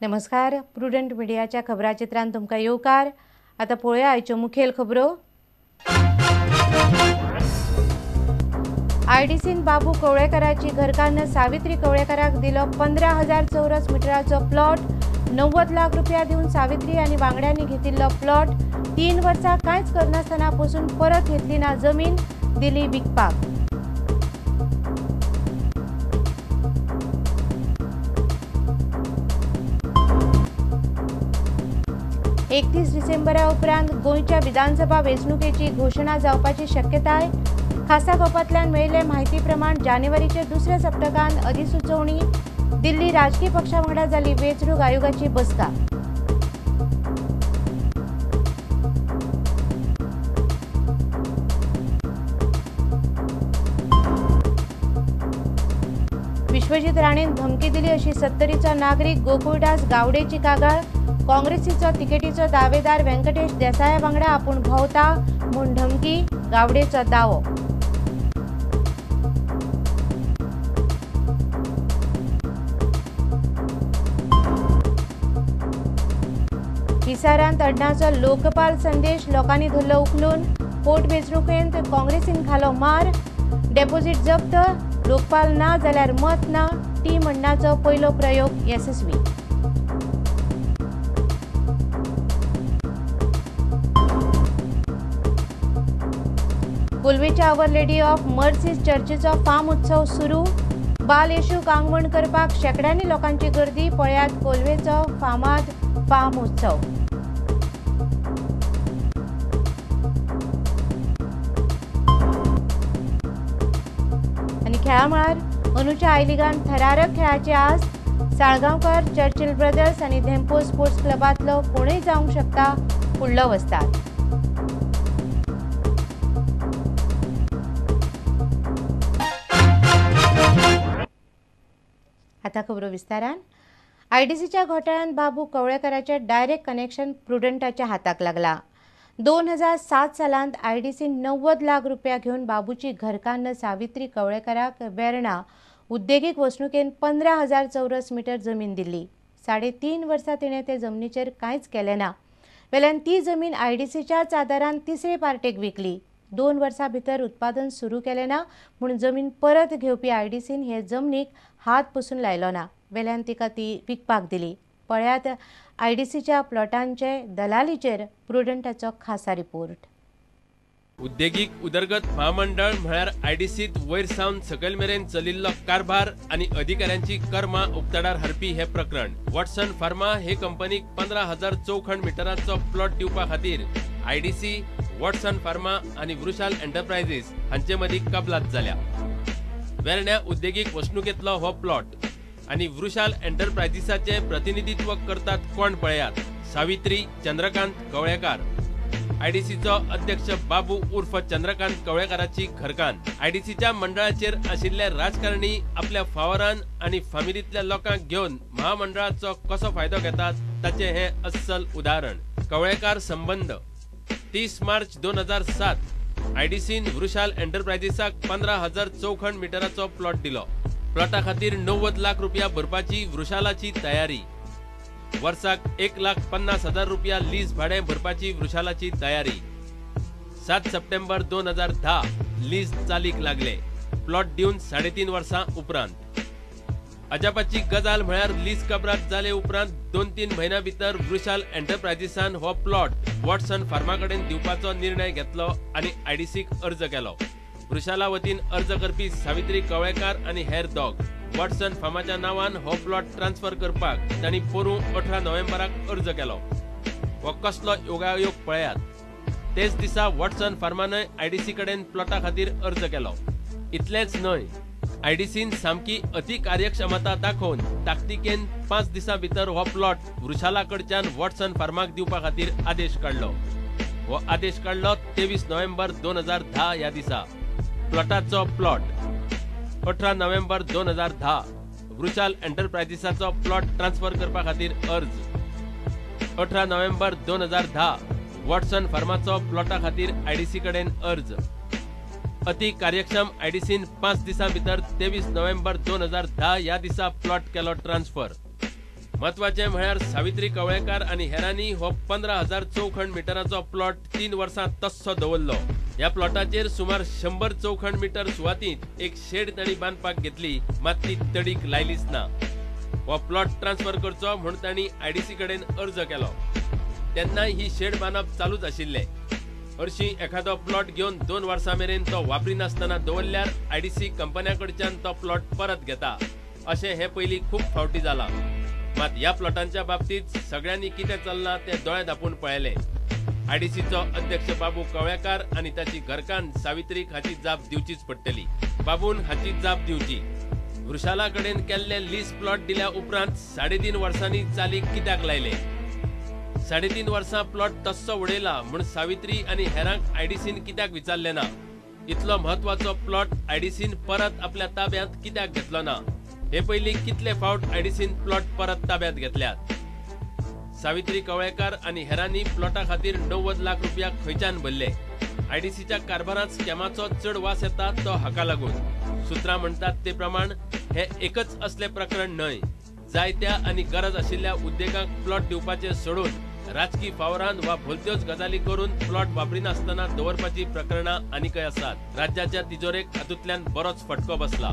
नमस्कार, प्रुडंट मिडियाच्या खबराचित्रांत तुमकां येवकार। आता पळोवया आयच्यो मुखेल खबरो। आयडीसीन बाबू कवळेकराची घरकान्न सावित्री कवळेकराक दिलो 15,000 चौरस मिटराचो प्लॉट। 90 लाख रुपया दिवन सावित्री आनी वांगड्यांनी घेतिल्लो प्लॉट 3 वर्सां कांयच करनासतना पसून परत घेतली ना जमीन दिली विकपाक। 31 डिसेंबरा उपरांत गोंयच्या विधानसभा वेंचणुकेची घोषणा जावपाची शक्यताय। खासा गोपांतल्यान मेळिल्ले म्हायती प्रमाण जानेवारीच्या दुसऱ्या सप्तकांत अधिसुचोवणी। दिल्ली राजकीय पक्षा वांगडा जाली वेंचणूक आयोगाची बसका। विश्वजीत राणेन धमकी दिली अशी 70चो नागरीक गोकुळदास गावडेची कागाळ। काँग्रेसीचो तिकेटीचो दावेदार व्यंकटेश देसाया वांगडा आपूण भोंवता म्हूण धमकी, गावडेचो दावो। हिसारांत अडणाचो लोकपाल संदेश लोकांनी धरलो उखलून। पोटवेंचणुकेंत काँग्रेसीन खालो मार। डेपोजीट जप्त, लोकपाल ना जाल्यार मत ना, टी म्हणण्याचो पयलो प्रयोग यशस्वी। कोलवेच्या आवर लेडी ऑफ मर्सीज चर्चीचो फार्म उत्सव सुरू। बाल येशूक आंगवण करपाक शेकड्यांनी लोकांची गर्दी। पळयात कोलवेचो फामाद फार्म उत्सव। आनी खेळा मळार अंदूच्या आय लिगान थरारक खेळाची आज। साळगांवकर, चर्चिल ब्रदर्स आनी धेंपो स्पोर्ट्स क्लबांतलो कोणूय जावंक शकता फुडलो वस्ताद। आता खबरो विस्तारान। आयडीसीच्या घोटाळ्यात बाबू कवळेकराचे डायरेक्ट कनेक्शन प्रुडंटाच्या हाताक लागला। 2007 सालांत आयडीसीन 90 लाख रुपया घेवन बाबूची घरकान्न सावित्री कवळेकराक वेर्णा उद्देगीक वसणुकेन 15,000 चौरस मिटर जमीन दिल्ली। 3.5 वर्सां तिणें ते जमनीचेर कांयच केलें ना। वेल्यान ती जमीन आयडीसीच्याच आदारान तिसरे पार्टेक विकली। 2 वर्सां भितर उत्पादन सुरू केलें ना म्हूण जमीन परत घेवपी आयडीसीन हे जमनीक हात पसून लायलो ना। वेल्यान तिका ती विकपाक दिली। पळयात आयडीसीच्या प्लॉटांचे दलालीचेर प्रुडंटाचो खासा रिपोर्ट। उद्देगीक उदरगत महामंडळ म्हळ्यार आयडीसीत वयर सावन सकयल मेरेन चलिल्लो कारभार आनी अधिकाऱ्यांची कर्मां उक्ताडार हाडपी हे प्रकरण। वॉटसन फार्मा हे कंपनीक 15,000 चौखण मिटराचो प्लॉट दिवपा खातीर आयडीसी, वॉटसन फार्मा आनी वृषाल एंटरप्रायझीस हांचे मदीं कबलात जाल्या। वेर्ण्या उद्देगीक वसणुकेंतलो हो प्लॉट आनी वृषाल एंटरप्रायझीसाचे प्रतिनिधित्व करतात कोण पळयात। सावित्री चंद्रकांत कवळेकार, आयडीसीचो अध्यक्ष बाबू उर्फ चंद्रकांत कवळेकाराची घरकान्न। आयडीसीच्या मंडळाचेर आशिल्ले राजकारणी आपल्या फावरान आनी फामिलींतल्या लोकांक घेवन महामंडळाचो कसो फायदो घेतात ताचे हे अस्सल उदाहरण। कवळेकार संबंध 30 मार्च 2007 आयडीसीन वृषाल एंटरप्रायझीसाक 15,000 चौखण मिटराचो प्लॉट दिलो। प्लॉटा खातीर 90 लाख रुपया भरपाची वृषालाची तयारी। वर्साक 1,50,000 रुपया लीज भाडें भरपाची वृषालाची तयारी। 7 सप्टेंबर 2010 लीज चालीक लागले। प्लॉट दिवन 3.5 वर्सां उपरांत। अजापाची गजाल म्हळ्यार लीज कबरात जाले उपरांत 2-3 म्हयन्यां भितर वृषाल एंटरप्रायझीसान हो प्लॉट वॉटसन फार्मा कडेन दिवपाचो निर्णय घेतलो आनी आयडीसीक अर्ज केलो। वृषाला वतीन अर्ज करपी सावित्री कवळेकार आनी हेर दोग वॉटसन फार्माच्या नांवान हो प्लॉट ट्रान्स्फर करपाक तांणी पोरूं 18 नोव्हेंबराक अर्ज केलो। हो कसलो योगायोग पळयात। तेच दिसा वॉटसन फार्मानय आयडीसी कडेन प्लॉटा खातीर अर्ज केलो. इतलेंच न्हय, आयडीसीन सामकी अति कार्यक्षमता दाखोवन ताकतिकेन 5 दिसां भितर हो प्लॉट वृषाला कडच्यान वॉटसन फार्माक दिवपा खातीर आदेश काडलो. हो आदेश काडलो 23 नोव्हेंबर 2010 ह्या दिसा. प्लॉटाचो प्लॉट 18 नोव्हेंबर 2010 वृषाल एंटरप्राइजेसाचो प्लॉट ट्रान्सफर करपा खातीर अर्ज. 18 नोव्हेंबर 2010 वॉटसन फार्माचो प्लॉटा खातीर आयडीसी कडेन अर्ज. अति कार्यक्षम आयडीसीन 5 दिसां भितर 23 नोव्हेंबर 2010 ह्या दिसा प्लॉट केलो ट्रान्सफर. महत्वाचे म्हळ्यार सावित्री कवळेकार आनी हेरांनी हो 15,000 चौखंड मिटराचो प्लॉट 3 वर्सां तस्सो दवरलो. ह्या प्लॉटाचेर सुमार 100 चौखंड मिटर सुवातींत एक शेड तडी बांदपाक घेतली, मात ती तडीक लायलीच ना. हो प्लॉट ट्रान्सफर करचो म्हूण तांणी आयडीसी कडेन अर्ज केलो. तेन्नाय ही शेड बांदप चालूच आशिल्लें. हरशीं एखादो प्लॉट घेवन 2 वर्सां मेरेन तो वापरिनासतना दवरल्यार आयडीसी कंपन्या कडच्यान तो प्लॉट परत घेता, अशें हे पयलीं खूब फावटी जालां. मात ह्या प्लॉटांच्या बाबतींत सगळ्यांनी कितें चल्लां तें दोळे धांपून पळयलें. आयडीसीचो अध्यक्ष बाबू कवळेकार आनी ताची घरकान्न सावित्रीक हाची जाप दिवचीच पडटली. बाबून हाची जाप दिवची. वृषाला कडेन केल्ले लीज प्लॉट दिल्या उपरांत 3.5 वर्सांनी चालीक कित्याक लायले? 3.5 वर्सां प्लॉट तस्सो उडयला म्हूण सावित्री आनी हेरांक आयडीसीन कित्याक विचारलें ना? इतलो म्हत्वाचो प्लॉट आयडीसीन परत आपल्या ताब्यांत कित्याक घेतलो ना? हे पयलीं कितले फावट आयडीसीन प्लॉट परत ताब्यांत घेतल्यात? सावित्री कवळेकार आनी हेरांनी प्लॉटा खातीर 90 लाख रुपया खंयच्यान भरले? आयडीसीच्या कारभारांत स्कॅमाचो चड वास येता तो हाका लागून. सुत्रां म्हणटात ते प्रमाण हे एकच असले प्रकरण न्हय. जायत्या आनी गरज आशिल्ल्या उद्देगांक प्लॉट दिवपाचे सोडून राजकी फावरान वा भलत्योच गजाली करून प्लॉट वापरिनासतना दवरपाची प्रकरणां आनीकय आसात. राज्याच्या तिजोरेक हातूंतल्यान बरोच फटको बसला.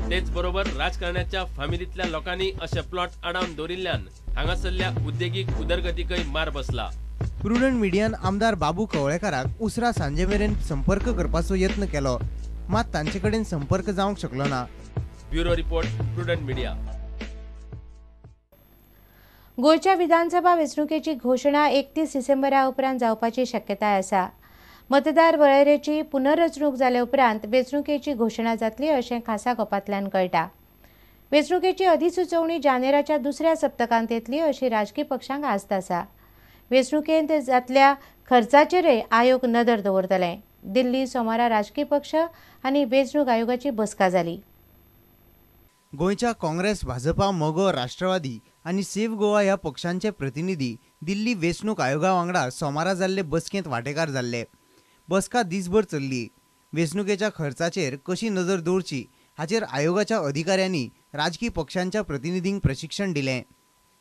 तेच बरोबर राजकारण्याच्या फामिलींतल्या लोकांनी अशे प्लॉट आडावन दवरिल्ल्यान हांगासरल्या उद्देगीक उदरगतीकय मार बसला. प्रुडंट मिडियान आमदार बाबू कवळेकाराक उसरा सांजे मेरेन संपर्क करपाचो यत्न केलो, मात तांचे कडेन संपर्क जावंक शकलो ना. Bureau report, prudent media. गोंयच्या विधानसभा वेंचणुकेची घोशणा 31 डिसेंबरा उपरांत जावपाची शक्यताय आसा. मतदार वळेरेची पुनर्रचणूक जाले उपरांत वेंचणुकेची घोशणा जातली अशें खासा गोपांतल्यान कळटा. वेंचणुकेची अधिसुचोवणी जानेराच्या दुसऱ्या सप्तकांत येतली अशी राजकी पक्षांक आस्त आसा. वेंचणुकेंत जातल्या खर्चाचेरय आयोग नदर दवरतले. दिल्ली सोमारा राजकी पक्ष आनी वेंचणूक आयोगाची बसका जाली. गोंयच्या काँग्रेस, भाजपा, मगो, राष्ट्रवादी आनी सेव्ह गोवा ह्या पक्षांचे प्रतिनिधी दिल्ली वेंचणूक आयोगा वांगडा सोमारा जाल्ले बसकेंत वांटेकार जाल्ले. बसका दिसभर चल्ली. वेंचणुकेच्या खर्चाचेर कशी नजर दवरची हाचेर आयोगाच्या अधिकाऱ्यांनी राजकी पक्षांच्या प्रतिनिधींक प्रशिक्षण दिलें.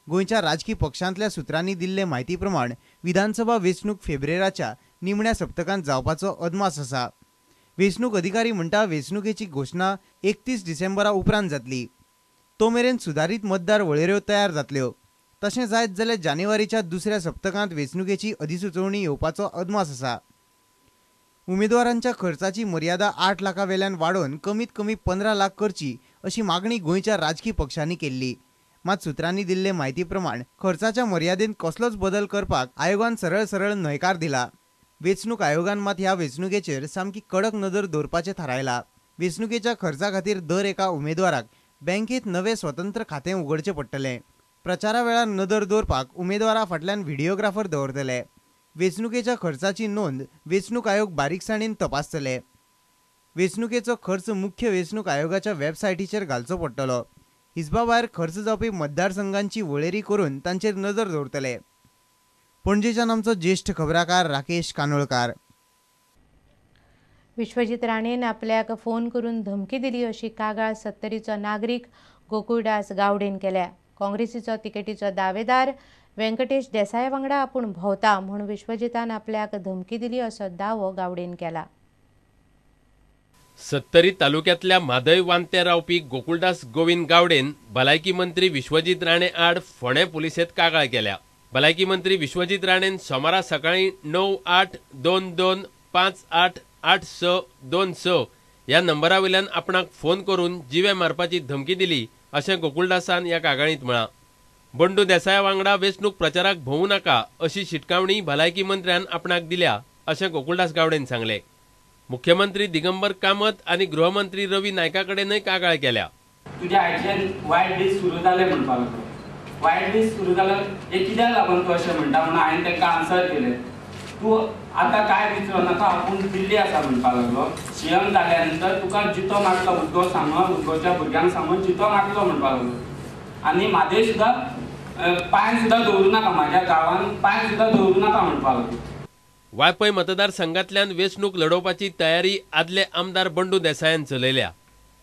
गोंयच्या राजकी पक्षांतल्या सुत्रांनी दिल्ले म्हायती प्रमाण विधानसभा वेंचणूक फेब्रुवाराच्या निमण्या सप्तकांत जावपाचो अदमास आसा. वेंचणूक अधिकारी म्हणटा वेंचणुकेची घोशणा 31 डिसेंबरा उपरांत जातली. तो मेरेन सुदारीत मतदार वळेऱ्यो तयार जातल्यो. तशें जायत जाल्यार जानेवारीच्या दुसऱ्या सप्तकांत वेंचणुकेची अधिसुचोवणी येवपाचो अदमास आसा. उमेदवारांच्या खर्चाची मर्यादा 8 लाखां वेल्यान वाडोवन कमीत कमी 15 लाख करची अशी मागणी गोंयच्या राजकी पक्षांनी केल्ली. मात सुत्रांनी दिल्ले म्हायती प्रमाण खर्चाच्या मर्यादेंत कसलोच बदल करपाक आयोगान सरळ न्हयकार दिला. वेंचणूक आयोगान मात ह्या वेंचणुकेचेर सामकी कडक नदर दवरपाचें थारायला. वेंचणुकेच्या खर्चा खातीर दर एका उमेदवाराक बँकेत नवें स्वतंत्र खातें उगडचें पडटलें. प्रचारा वेळार नदर दवरपाक उमेदवारा फाटल्यान व्हिडिओग्राफर दवरतले. वेंचणुकेच्या खर्चाची नोंद वेंचणूक आयोग बारीकसाणीन तपासतले. वेंचणुकेचो खर्च मुख्य वेंचणूक आयोगाच्या वेबसायटीचेर घालचो पडटलो. हिसबा भायर खर्च जावपी मतदारसंघांची वळेरी करून तांचेर नदर दवरतले. पणजेच्यान आमचो ज्येश्ठ खबराकार राकेश कानोळकार. विश्वजीत राणेन आपल्याक फोन करून धमकी दिली अशी कागाळ 70रीचो नागरीक गोकुळदास गावडेन केल्या. काँग्रेसीचो तिकेटीचो दावेदार व्यंकटेश देसाय वांगडा आपूण भोंवता म्हूण विश्वजितान आपल्याक धमकी दिली असो दावो गावडेन केला. 70 तालुक्यांतल्या म्हादय वांते रावपी गोकुळदास गोविंद गावडेन भलायकी मंत्री विश्वजीत राणे आड फोंडे पुलिसेंत कागाळ केल्या. भलायकी मंत्री विश्वजीत राणेन सोमारा सकाळी 9822588626 ह्या नंबरा वयल्यान आपणाक फोन करून जिवे मारपाची धमकी दिली अशें गोकुळदासान ह्या कागाळींत म्हळां. बंडू देसाय वांगडा वेंचणूक प्रचाराक भोवूं नाका अशी शिटकावणी भलायकी मंत्र्यान आपणाक दिल्या अशें गोकुळदास गावडेन सांगले. मुख्यमंत्री दिगंबर कामत आणि गृहमंत्री रवी नायका कडेनय कागाळ केल्या. तुझ्या आयच्यान वायट दीस सुरू जाले म्हणपाक लागलो. वायट दीस सुरू जाल्यार हे कित्याक लागून तूं अशें म्हणटा म्हणून हांवें तांकां आन्सर केलें. तूं आतां काय विचारू नाका, आपूण दिल्ली आसा म्हणपाक लागलो. सीएम जाल्या नंतर तुका जितो मारलो उद्गव सांगून, उद्गवच्या भुरग्यांक सांगून जितो मारलो म्हणपाक लागलो. आनी म्हाजे सुद्दां पांय सुद्दां दवरूं नाका, म्हाज्या गांवांत पांय सुद्दां दवरूं नाका म्हणपाक लागलो. वाळपय मतदारसंघांतल्यान वेंचणूक लडोवपाची तयारी आदले आमदार बंडू देसायान चलयल्या.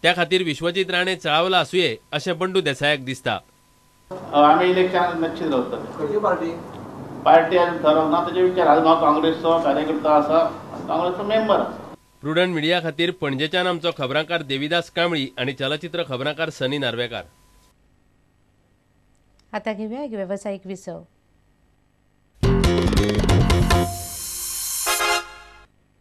त्या खातीर विश्वजीत राणे चळावला आसुये अशें बंडू देसायाक दिसता. आम्ही इलेक्शन निश्चित रावतले. खंयची पार्टी आनी ठरवना ताचे विचार. आज हांव काँग्रेसचो कार्यकर्ता आसा, काँग्रेसचो मेंबर आसा. प्रुडंट मिडिया खातीर पणजेच्यान आमचो खबराकार देविदास कांबळी आनी चलचित्र खबराकार सनी नार्वेकार. आता घेऊया एक व्यावसायिक विसव.